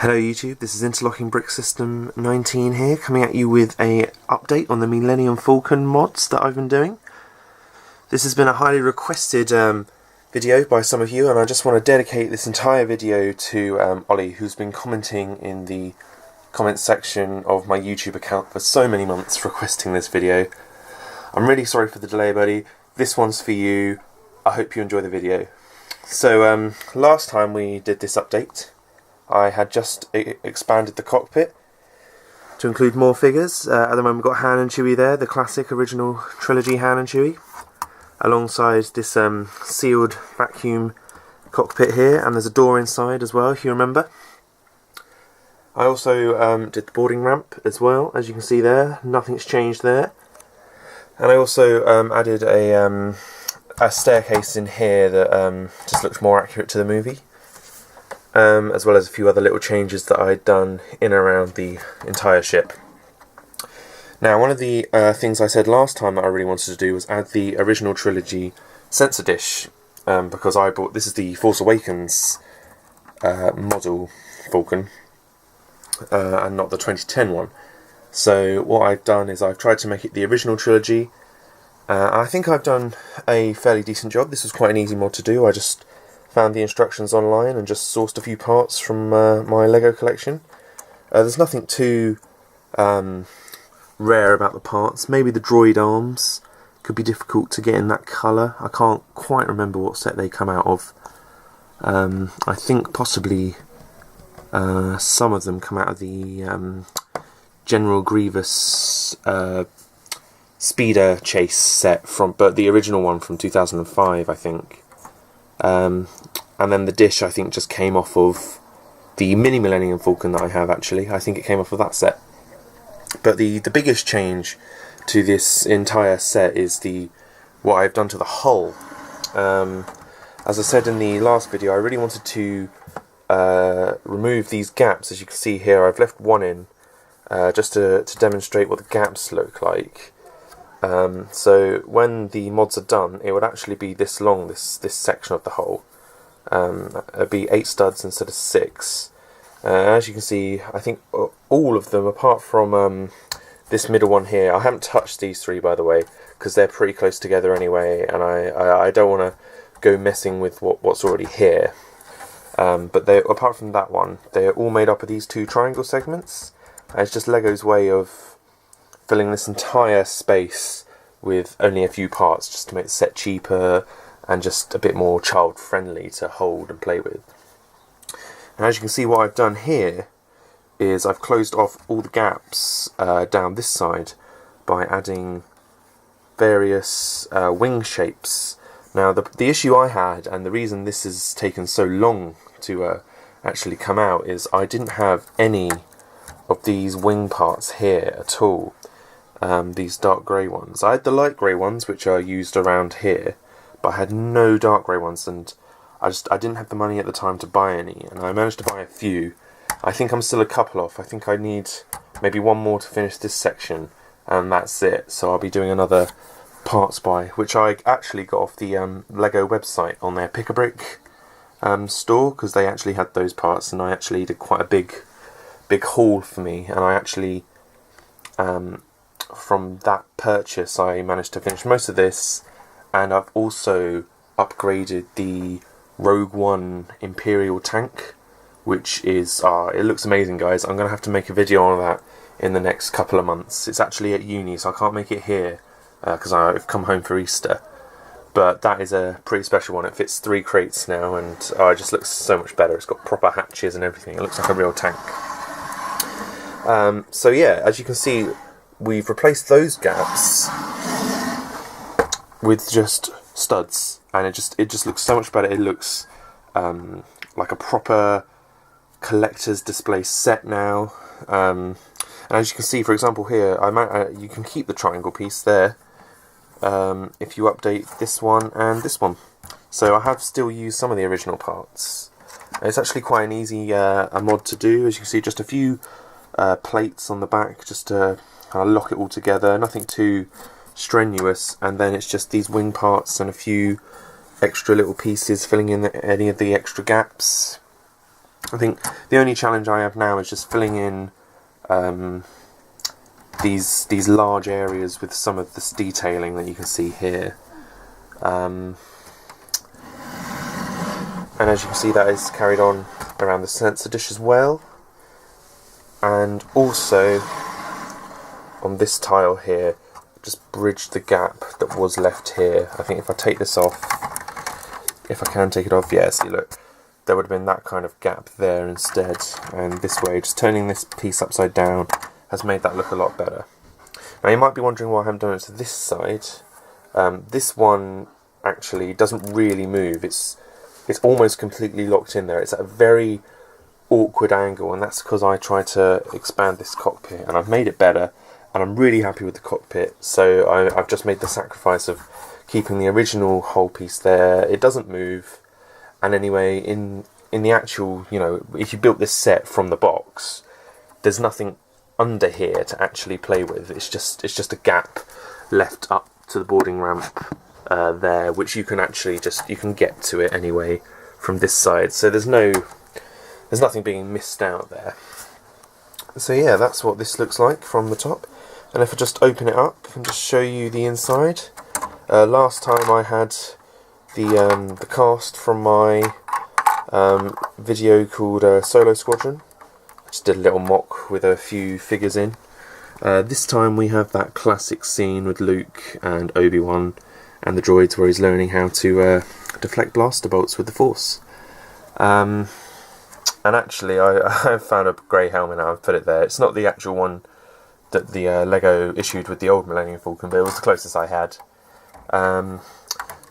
Hello YouTube, this is Interlocking Brick System 19 here, coming at you with a update on the Millennium Falcon mods that I've been doing. This has been a highly requested video by some of you, and I just want to dedicate this entire video to Ollie, who's been commenting in the comments section of my YouTube account for so many months requesting this video. I'm really sorry for the delay, buddy. This one's for you. I hope you enjoy the video. So last time we did this update, I had just expanded the cockpit to include more figures. At the moment we've got Han and Chewie there, the classic original trilogy Han and Chewie, alongside this sealed vacuum cockpit here, and there's a door inside as well, if you remember. I also did the boarding ramp as well, as you can see there, nothing's changed there. And I also added a staircase in here that just looks more accurate to the movie. As well as a few other little changes that I'd done in and around the entire ship. Now, one of the things I said last time that I really wanted to do was add the original trilogy sensor dish, because I bought, this is the Force Awakens model Falcon, and not the 2010 one. So what I've done is I've tried to make it the original trilogy. I think I've done a fairly decent job. This was quite an easy mod to do. I just found the instructions online and just sourced a few parts from my Lego collection. There's nothing too rare about the parts. Maybe the droid arms could be difficult to get in that colour. I can't quite remember what set they come out of. I think possibly some of them come out of the General Grievous Speeder Chase set, but the original one from 2005, I think. And then the dish, I think, just came off of the mini Millennium Falcon that I have, actually. I think it came off of that set. But the biggest change to this entire set is what I've done to the hull. As I said in the last video, I really wanted to remove these gaps. As you can see here, I've left one in just to demonstrate what the gaps look like. So when the mods are done, it would actually be this long, this section of the hull. It'd be 8 studs instead of 6. As you can see, I think all of them, apart from this middle one here, I haven't touched these 3, by the way, because they're pretty close together anyway, and I don't want to go messing with what's already here. But apart from that one, they're all made up of these 2 triangle segments. And it's just Lego's way of filling this entire space with only a few parts, just to make the set cheaper and just a bit more child friendly to hold and play with. And as you can see, what I've done here is I've closed off all the gaps down this side by adding various wing shapes. Now the issue I had, and the reason this has taken so long to actually come out, is I didn't have any of these wing parts here at all. These dark grey ones. I had the light grey ones, which are used around here, but I had no dark grey ones, and I didn't have the money at the time to buy any, and I managed to buy a few. I think I'm still a couple off. I think I need maybe one more to finish this section, and that's it. So I'll be doing another parts buy, which I actually got off the Lego website on their Pick-a-Brick store, because they actually had those parts, and I actually did quite a big haul for me, and I actually from that purchase I managed to finish most of this, and I've also upgraded the Rogue One Imperial tank, which is, it looks amazing, guys. I'm going to have to make a video on that in the next couple of months. It's actually at uni, so I can't make it here because I've come home for Easter. But that is a pretty special one. It fits 3 crates now, and it just looks so much better. It's got proper hatches and everything. It looks like a real tank. So yeah, as you can see, we've replaced those gaps with just studs, and it just looks so much better. It looks like a proper collector's display set now. And as you can see, for example, here, you can keep the triangle piece there if you update this one and this one. So I have still used some of the original parts. It's actually quite an easy a mod to do. As you can see, just a few plates on the back just to kind of lock it all together, nothing too strenuous, and then it's just these wing parts and a few extra little pieces filling in any of the extra gaps. I think the only challenge I have now is just filling in these large areas with some of this detailing that you can see here. And as you can see, that is carried on around the sensor dish as well. And also on this tile here, just bridge the gap that was left here. I think if I take this off, if I can take it off, yeah, see, look, there would have been that kind of gap there instead. And this way, just turning this piece upside down has made that look a lot better. Now you might be wondering why I haven't done it to this side. This one actually doesn't really move. It's almost completely locked in there. It's at a very awkward angle, and that's because I tried to expand this cockpit, and I've made it better, and I'm really happy with the cockpit. So I've just made the sacrifice of keeping the original whole piece there. It doesn't move, and anyway, in the actual, you know, if you built this set from the box, there's nothing under here to actually play with. It's just a gap left up to the boarding ramp there, which you can actually you can get to it anyway from this side. So there's nothing being missed out there. So yeah, that's what this looks like from the top. And if I just open it up and just show you the inside. Last time I had the cast from my video called Solo Squadron. Just did a little mock with a few figures in. This time we have that classic scene with Luke and Obi-Wan and the droids where he's learning how to deflect blaster bolts with the Force. And actually I've found a grey helmet now, I've put it there. It's not the actual one that the Lego issued with the old Millennium Falcon, but it was the closest I had.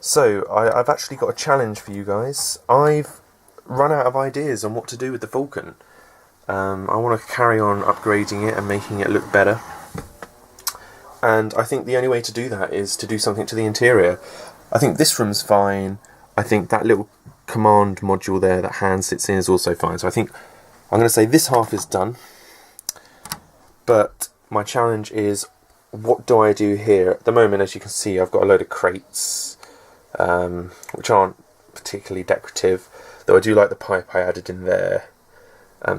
So I've actually got a challenge for you guys. I've run out of ideas on what to do with the Falcon. I want to carry on upgrading it and making it look better, and I think the only way to do that is to do something to the interior. I think this room's fine. I think that little command module there that Han sits in is also fine. So I think I'm going to say this half is done, but my challenge is, what do I do here? At the moment, as you can see, I've got a load of crates which aren't particularly decorative, though I do like the pipe I added in there.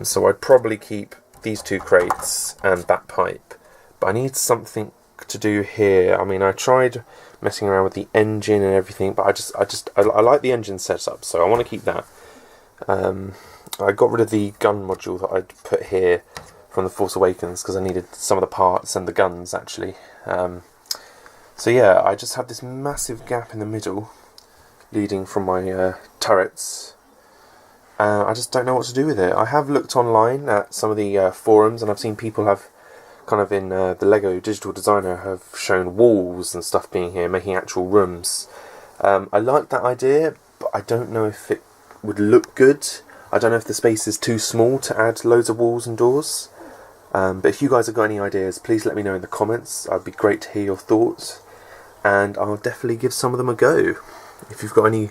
So I'd probably keep these two crates and that pipe, but I need something to do here. I mean, I tried messing around with the engine and everything, but I like the engine setup, so I want to keep that. I got rid of the gun module that I'd put here from The Force Awakens because I needed some of the parts and the guns actually. So yeah, I just have this massive gap in the middle leading from my turrets. I just don't know what to do with it. I have looked online at some of the forums, and I've seen people have kind of in the Lego Digital Designer have shown walls and stuff being here, making actual rooms. I like that idea, but I don't know if it would look good. I don't know if the space is too small to add loads of walls and doors. But if you guys have got any ideas, please let me know in the comments. I'd be great to hear your thoughts, and I'll definitely give some of them a go. If you've got any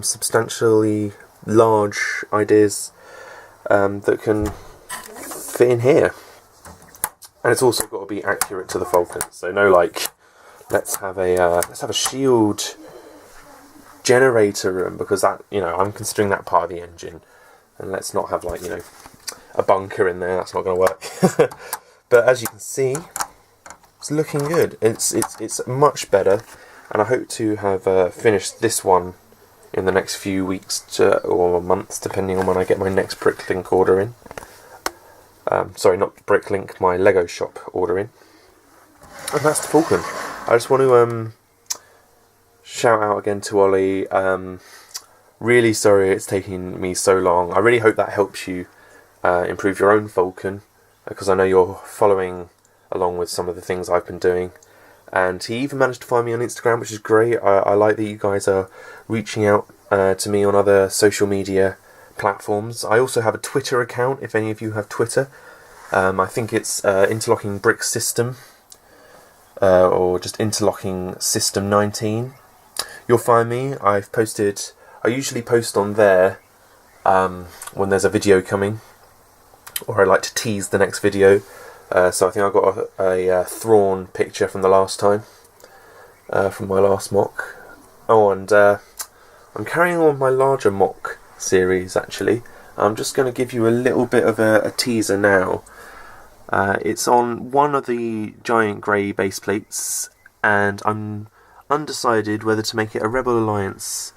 substantially large ideas that can fit in here, and it's also got to be accurate to the Falcon. So no, like, let's have a shield generator room, because that, you know, I'm considering that part of the engine, and let's not have, like, you know, a bunker in there. That's not going to work. But as you can see, it's looking good. It's much better, and I hope to have finished this one in the next few weeks or months, depending on when I get my next Bricklink order in. Sorry, not Bricklink, my Lego shop order in. And that's the Falcon. I just want to shout out again to Ollie. Really sorry it's taking me so long. I really hope that helps you improve your own Falcon, because I know you're following along with some of the things I've been doing. And he even managed to find me on Instagram, which is great. I like that you guys are reaching out to me on other social media platforms. I also have a Twitter account, if any of you have Twitter. I think it's Interlocking Brick System, or just Interlocking System 19. You'll find me. I usually post on there when there's a video coming, or I like to tease the next video. So I think I got a Thrawn picture from the last time, from my last mock. Oh, and I'm carrying on my larger mock series actually. I'm just going to give you a little bit of a teaser now. It's on one of the giant grey base plates, and I'm undecided whether to make it a Rebel Alliance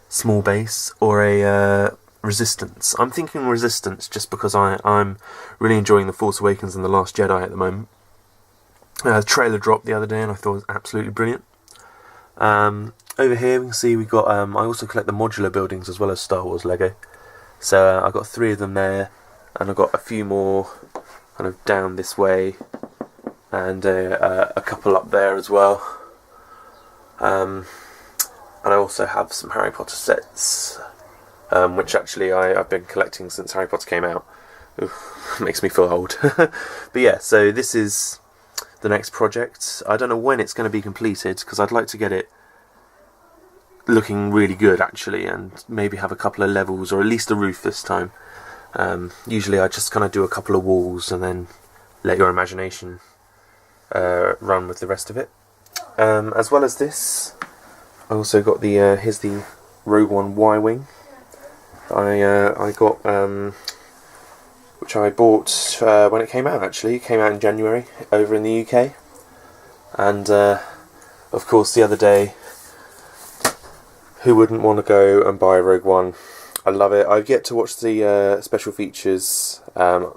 small base or a Resistance. I'm thinking Resistance just because I'm really enjoying The Force Awakens and The Last Jedi at the moment. The trailer dropped the other day and I thought it was absolutely brilliant. Over here we can see we've got, I also collect the modular buildings as well as Star Wars Lego. So I've got 3 of them there, and I've got a few more kind of down this way, and a couple up there as well. And I also have some Harry Potter sets, which actually I've been collecting since Harry Potter came out. Oof, makes me feel old. But yeah, so this is the next project. I don't know when it's going to be completed, because I'd like to get it looking really good actually, and maybe have a couple of levels or at least a roof this time. Usually I just kind of do a couple of walls and then let your imagination run with the rest of it. As well as this, I also got the here's the Rogue One Y-Wing. I got which I bought when it came out. Actually, it came out in January over in the UK, and of course the other day, who wouldn't want to go and buy Rogue One? I love it. I've yet to watch the special features. I'm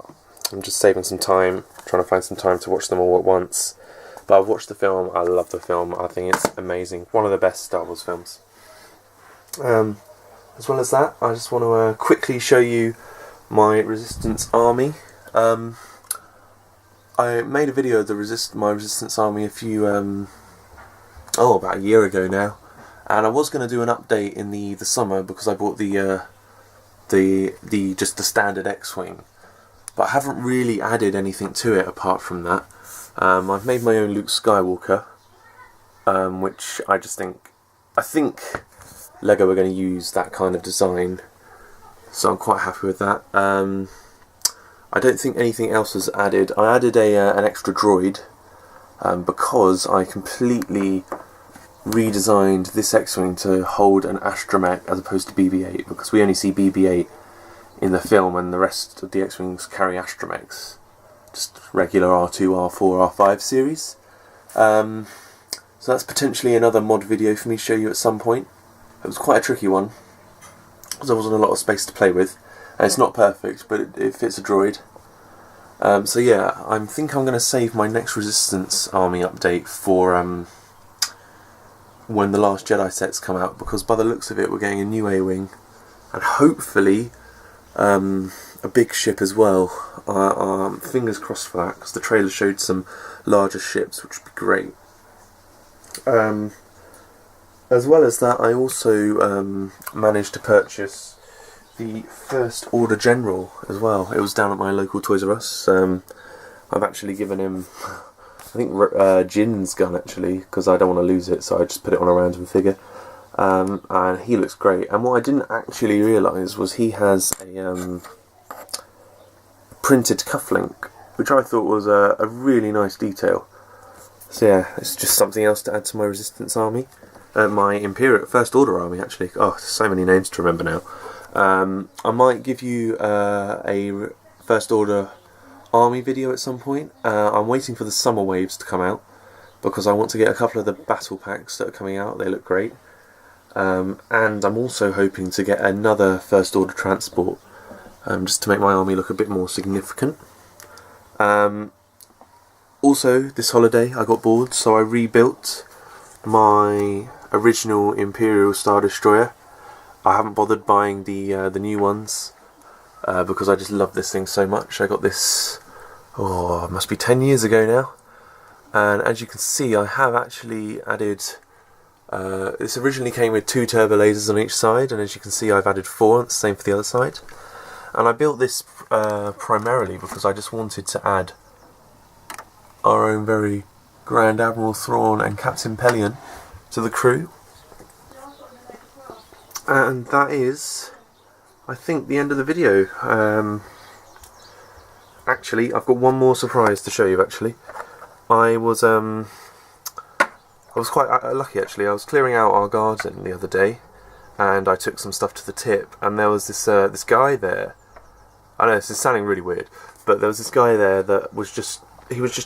just saving some time, trying to find some time to watch them all at once. But I've watched the film. I love the film. I think it's amazing. One of the best Star Wars films. As well as that, I just want to quickly show you my Resistance army. I made a video of my Resistance army about a year ago now. And I was going to do an update in the summer because I bought the standard X-Wing, but I haven't really added anything to it apart from that. I've made my own Luke Skywalker, which I think Lego are going to use that kind of design, so I'm quite happy with that. I don't think anything else was added. I added an extra droid because I completely redesigned this X-Wing to hold an astromech as opposed to BB-8, because we only see BB-8 in the film and the rest of the X-Wings carry astromechs, just regular R2, R4, R5 series. So that's potentially another mod video for me to show you at some point. It was quite a tricky one because there wasn't a lot of space to play with, and it's not perfect, but it fits a droid. So yeah, I think I'm going to save my next Resistance army update for when the Last Jedi sets come out, because by the looks of it we're getting a new A-Wing and hopefully a big ship as well. Fingers crossed for that, because the trailer showed some larger ships, which would be great. As well as that, I also managed to purchase the First Order General as well. It was down at my local Toys R Us. I've actually given him, I think, Jin's gun actually, because I don't want to lose it, so I just put it on a random figure. And he looks great. And what I didn't actually realise was he has a printed cufflink, which I thought was a really nice detail. So yeah, it's just something else to add to my Resistance army. My Imperial First Order army actually. Oh, so many names to remember now. I might give you a First Order army video at some point. I'm waiting for the summer waves to come out because I want to get a couple of the battle packs that are coming out. They look great. And I'm also hoping to get another First Order transport, just to make my army look a bit more significant. Also, this holiday I got bored, so I rebuilt my original Imperial Star Destroyer. I haven't bothered buying the new ones because I just love this thing so much. I got this, it must be 10 years ago now, and as you can see, I have actually added. This originally came with 2 turbo lasers on each side, and as you can see, I've added 4. And the same for the other side. And I built this primarily because I just wanted to add our own very Grand Admiral Thrawn and Captain Pelion to the crew. And that is, I think, the end of the video. Actually, I've got one more surprise to show you. Actually, I was quite lucky. Actually, I was clearing out our garden the other day, and I took some stuff to the tip, and there was this guy there I know this is sounding really weird, but there was this guy there that was just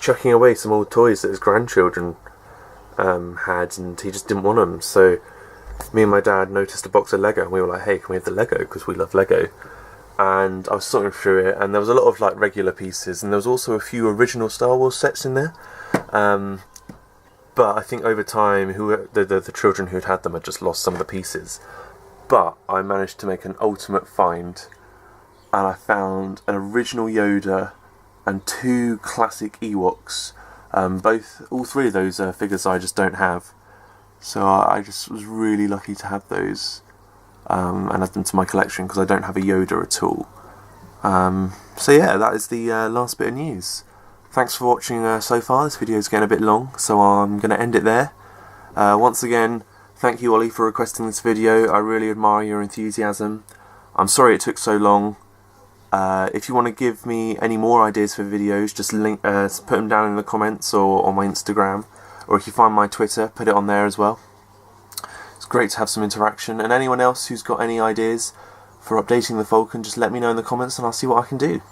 chucking away some old toys that his grandchildren had, and he just didn't want them. So me and my dad noticed a box of Lego, and we were like, hey, can we have the Lego, because we love Lego. And I was sorting through it, and there was a lot of like regular pieces, and there was also a few original Star Wars sets in there. But I think over time, the children who had them had just lost some of the pieces. But I managed to make an ultimate find, and I found an original Yoda and 2 classic Ewoks. All 3 of those figures I just don't have. So I just was really lucky to have those and add them to my collection, because I don't have a Yoda at all. So yeah, that is the last bit of news. Thanks for watching so far. This video is getting a bit long, so I'm going to end it there. Once again, thank you, Ollie, for requesting this video. I really admire your enthusiasm. I'm sorry it took so long. If you want to give me any more ideas for videos, just put them down in the comments or on my Instagram. Or if you find my Twitter, put it on there as well. It's great to have some interaction. And anyone else who's got any ideas for updating the Falcon, just let me know in the comments and I'll see what I can do.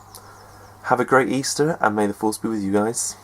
Have a great Easter, and may the Force be with you guys.